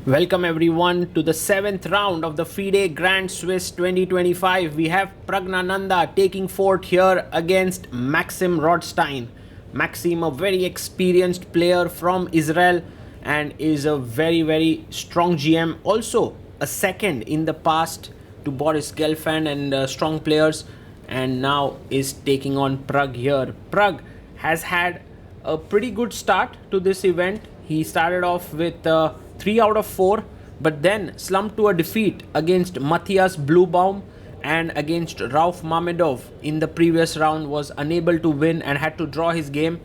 Welcome everyone to the 7th round of the FIDE Grand Swiss 2025. We have Praggnanandhaa taking fort here against Maxim Rodshtein. Maxim, a very experienced player from Israel and is a very strong GM. Also a second in the past to Boris Gelfand and strong players, and now is taking on Pragg here. Pragg has had a pretty good start to this event. He started off with 3 out of 4, but then slumped to a defeat against Matthias Bluebaum and against Rauf Mamedov in the previous round. Was unable to win and had to draw his game.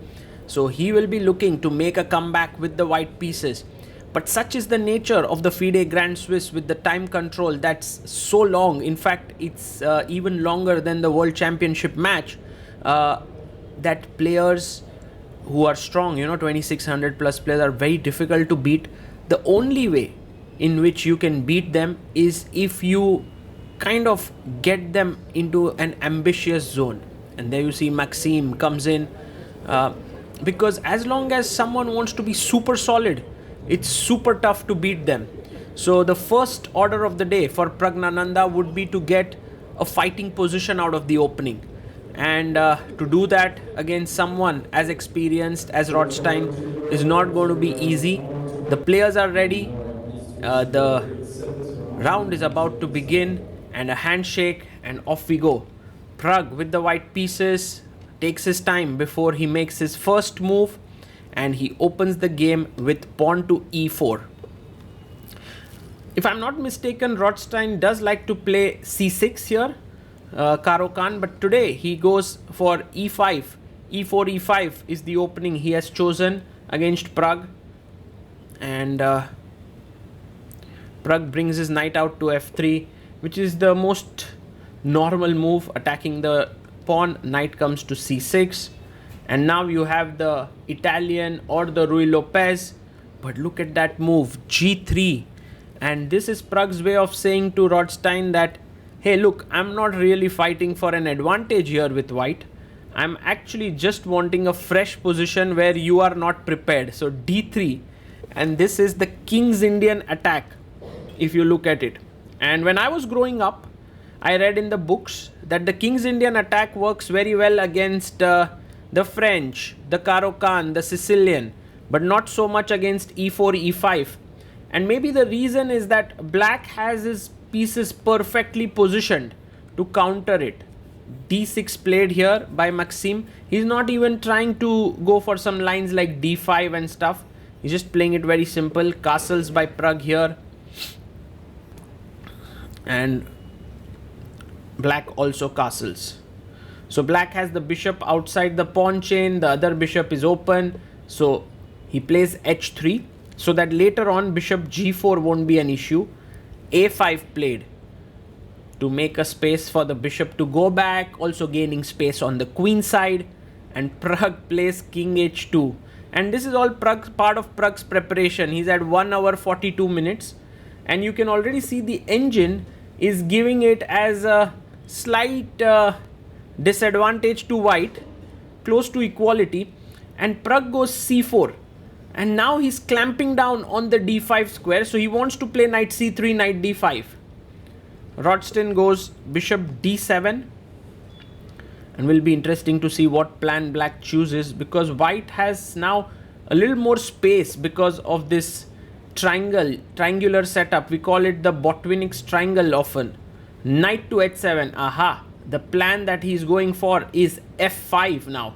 So he will be looking to make a comeback with the white pieces. But such is the nature of the FIDE Grand Swiss with the time control that's so long. In fact, it's even longer than the World Championship match, that players who are strong, 2600 plus players, are very difficult to beat. The only way in which you can beat them is if you kind of get them into an ambitious zone. And there you see Maxim comes in, because as long as someone wants to be super solid, it's super tough to beat them. So the first order of the day for Praggnanandhaa would be to get a fighting position out of the opening. And to do that against someone as experienced as Rodshtein is not going to be easy. The players are ready. The round is about to begin, and a handshake, and off we go. Pragg with the white pieces takes his time before he makes his first move, and he opens the game with pawn to e4. If I'm not mistaken, Rodshtein does like to play c6 here, Caro-Kann, but today he goes for e5. e4, e5 is the opening he has chosen against Pragg. And Pragg brings his knight out to f3, which is the most normal move, attacking the pawn. Knight comes to c6, and now you have the Italian or the Ruy Lopez. But look at that move, g3. And this is Pragg's way of saying to Rodshtein that, hey look, I'm not really fighting for an advantage here with white. I'm actually just wanting a fresh position where you are not prepared. So d3, and this is the King's Indian attack if you look at it. And when I was growing up, I read in the books that the King's Indian attack works very well against the French, the Caro-Kann, the Sicilian, but not so much against e4, e5. And maybe the reason is that black has his pieces perfectly positioned to counter it. d6 played here by Maxim. He's not even trying to go for some lines like d5 and stuff. He's just playing it very simple. Castles by Pragg here. And black also castles. So black has the bishop outside the pawn chain. The other bishop is open. So he plays h3 so that later on bishop g4 won't be an issue. a5 played to make a space for the bishop to go back, also gaining space on the queen side. And Pragg plays king h2. And this is all part of Pragg's preparation. He's at 1 hour 42 minutes. And you can already see the engine is giving it as a slight disadvantage to white, close to equality. And Pragg goes c4. And now he's clamping down on the d5 square. So he wants to play knight c3, knight d5. Rodshtein goes bishop d7. And will be interesting to see what plan black chooses, because white has now a little more space because of this triangular setup. We call it the Botvinnik's triangle often. Knight to h7. Aha. The plan that he's going for is f5 now.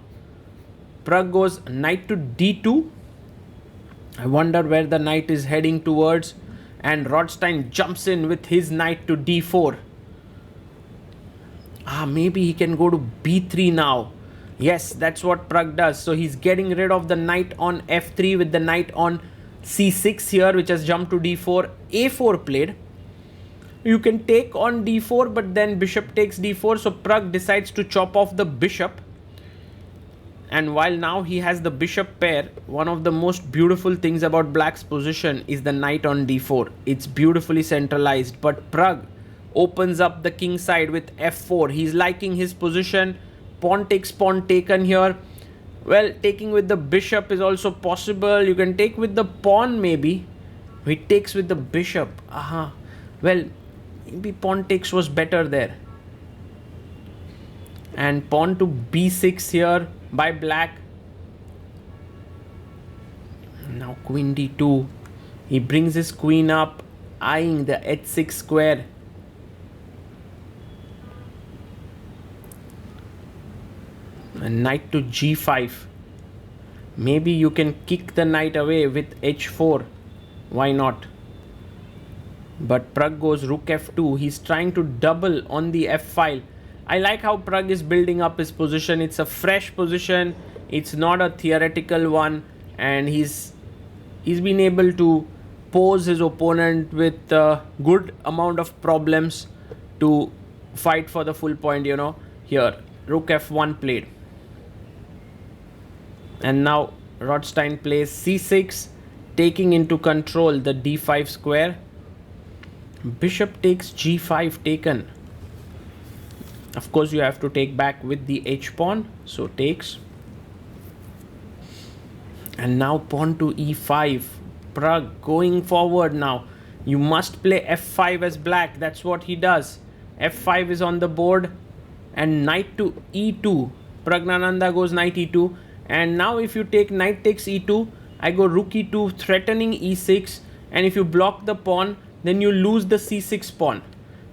Pragg goes knight to d2. I wonder where the knight is heading towards. And Rodshtein jumps in with his knight to d4. Maybe he can go to b3 now. Yes, that's what Pragg does. So he's getting rid of the knight on f3 with the knight on c6 here, which has jumped to d4. a4 played. You can take on d4, but then bishop takes d4. So Pragg decides to chop off the bishop. And while now he has the bishop pair, one of the most beautiful things about black's position is the knight on d4. It's beautifully centralized, but Pragg opens up the king side with f4. He's liking his position. Pawn takes pawn taken here. Well, taking with the bishop is also possible. You can take with the pawn maybe. He takes with the bishop. Well, maybe pawn takes was better there. And pawn to b6 here by black. Now queen d2. He brings his queen up, eyeing the h6 square. And knight to g5. Maybe you can kick the knight away with h4. Why not? But Pragg goes rook f2. He's trying to double on the f file. I like how Pragg is building up his position. It's a fresh position. It's not a theoretical one. And he's been able to pose his opponent with a good amount of problems to fight for the full point, you know. Here, rook f1 played. And now Rodshtein plays c6, taking into control the d5 square. Bishop takes g5 taken. Of course, you have to take back with the h pawn. So takes. And now pawn to e5. Pragg going forward now. You must play f5 as black. That's what he does. f5 is on the board. And knight to e2. Praggnanandhaa goes knight e2. And now if you take knight takes e2, I go rook e2 threatening e6. And if you block the pawn, then you lose the c6 pawn,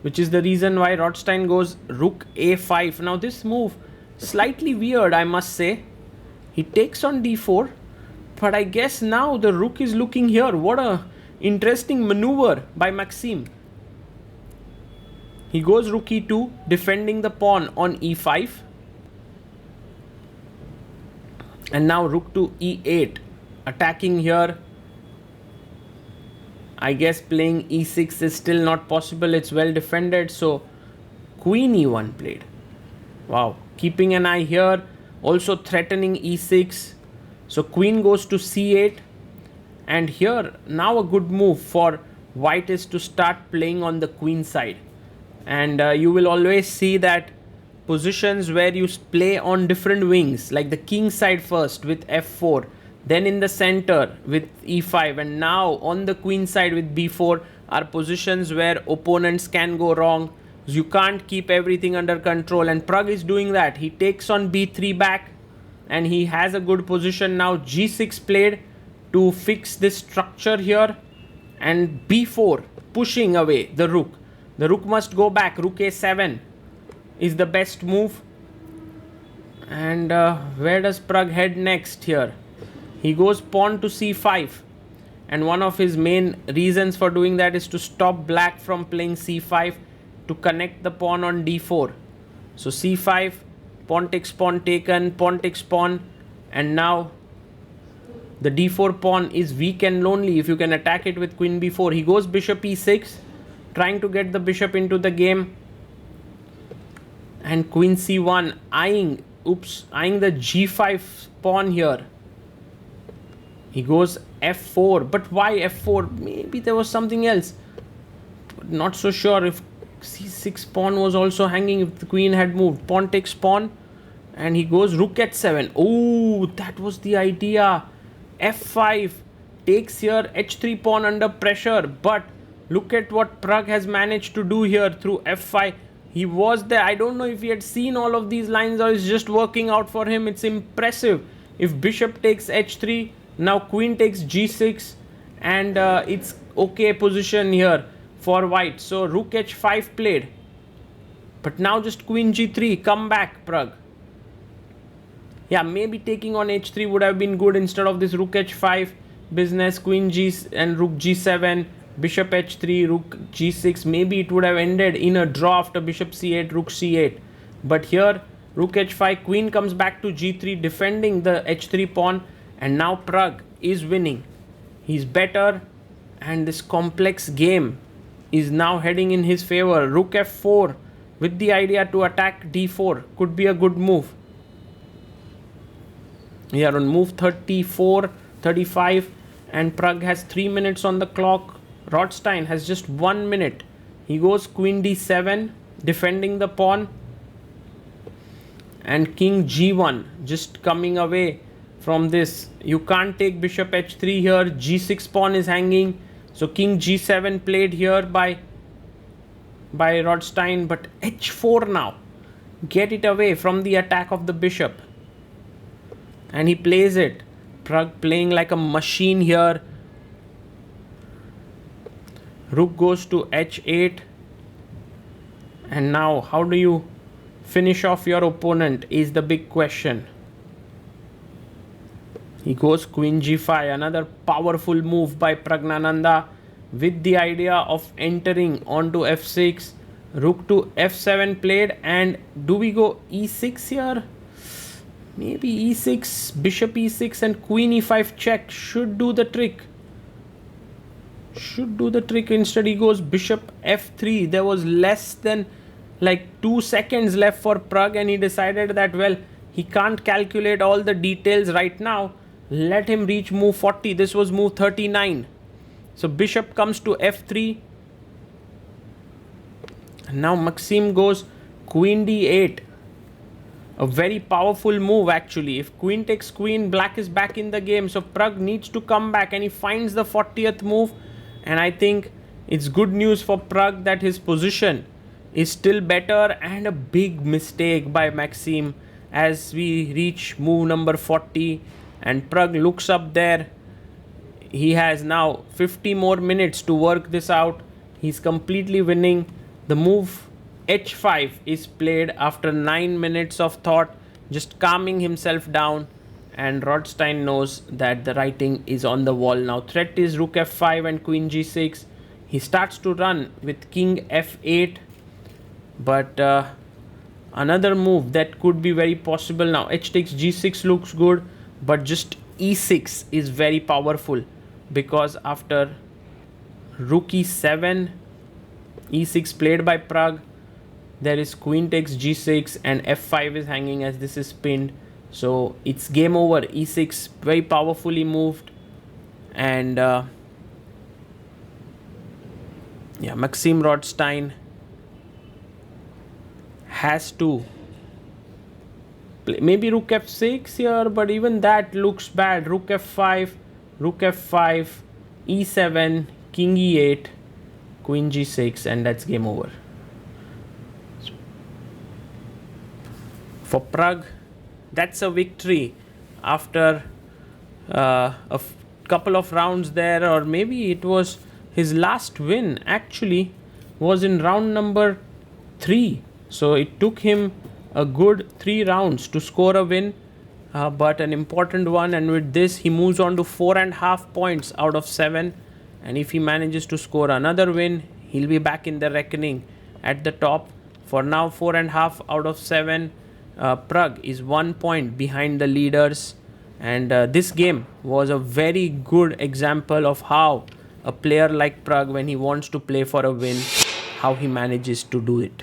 which is the reason why Rodshtein goes rook a5. Now this move, slightly weird, I must say. He takes on d4, but I guess now the rook is looking here. What a interesting maneuver by Maxim. He goes rook e2, defending the pawn on e5. And now rook to e8, attacking here. I guess playing e6 is still not possible. It's well defended. So queen e1 played. Wow. Keeping an eye here. Also threatening e6. So queen goes to c8. And here now a good move for white is to start playing on the queen side. And you will always see that positions where you play on different wings, like the king side first with f4. Then in the center with e5, and now on the queen side with b4 are positions where opponents can go wrong. You can't keep everything under control, and Pragg is doing that. He takes on b3 back and he has a good position now. g6 played to fix this structure here, and b4 pushing away the rook. The rook must go back. Rook a7 is the best move. And where does Pragg head next here? He goes pawn to c5, and one of his main reasons for doing that is to stop black from playing c5 to connect the pawn on d4. So c5, pawn takes pawn taken, pawn takes pawn, and now the d4 pawn is weak and lonely if you can attack it with queen b4. He goes bishop e6, trying to get the bishop into the game, and queen c1, eyeing the g5 pawn here. He goes f4, but why f4? Maybe there was something else. Not so sure if c6 pawn was also hanging if the queen had moved. Pawn takes pawn, and he goes rook h7. Oh, that was the idea. f5 takes here, h3 pawn under pressure. But look at what Pragg has managed to do here through f5. He was there. I don't know if he had seen all of these lines or it's just working out for him. It's impressive. If bishop takes h3, now queen takes g6, and it's okay position here for white. So rook h5 played, but now just queen g3. Come back, Pragg. Yeah, maybe taking on h3 would have been good instead of this rook h5 business. Queen g and rook g7, bishop h3, rook g6. Maybe it would have ended in a draw after bishop c8, rook c8. But here rook h5, queen comes back to g3, defending the h3 pawn. And now Pragg is winning. He's better, and this complex game is now heading in his favor. Rook f4 with the idea to attack d4 could be a good move. We are on move 34, 35, and Pragg has 3 minutes on the clock. Rodshtein has just 1 minute. He goes queen d7, defending the pawn, and king g1 just coming away from this. You can't take bishop h3 here. g6 pawn is hanging, So king g7 played here by Rodshtein, but h4 now. Get it away from the attack of the bishop. And he plays it. Pragg playing like a machine here. Rook goes to h8. And now, how do you finish off your opponent is the big question. He goes queen g5, another powerful move by Praggnanandhaa with the idea of entering onto f6. Rook to f7 played, and do we go e6 here? Maybe e6, bishop e6 and queen e5 check should do the trick. Instead he goes bishop f3. There was less than like 2 seconds left for Pragg, and he decided that, well, he can't calculate all the details right now. Let him reach move 40. This was move 39. So bishop comes to f3. And now Maxim goes queen d8. A very powerful move actually. If queen takes queen, black is back in the game. So Pragg needs to come back, and he finds the 40th move. And I think it's good news for Pragg that his position is still better, and a big mistake by Maxim as we reach move number 40. And Pragg looks up there. He has now 50 more minutes to work this out. He's completely winning. The move h5 is played after 9 minutes of thought, just calming himself down. And Rodshtein knows that the writing is on the wall now. Threat is rook f5 and queen g6. He starts to run with king f8. But another move that could be very possible now. H takes g6 looks good, but just e6 is very powerful, because after rook e7, e6 played by Pragg, there is queen takes g6 and f5 is hanging as this is pinned. So it's game over. e6 very powerfully moved, and yeah, Maxim Rodshtein has to play maybe rook f6 here, but even that looks bad. Rook f5, e7, king e8, queen g6, and that's game over. For Pragg, that's a victory after couple of rounds there, or maybe it was his last win actually was in round number 3. So it took him a good 3 rounds to score a win, but an important one. And with this, he moves on to 4.5 points out of 7. And if he manages to score another win, he'll be back in the reckoning at the top. For now, 4.5 out of 7. Pragg is 1 point behind the leaders. And this game was a very good example of how a player like Pragg, when he wants to play for a win, how he manages to do it.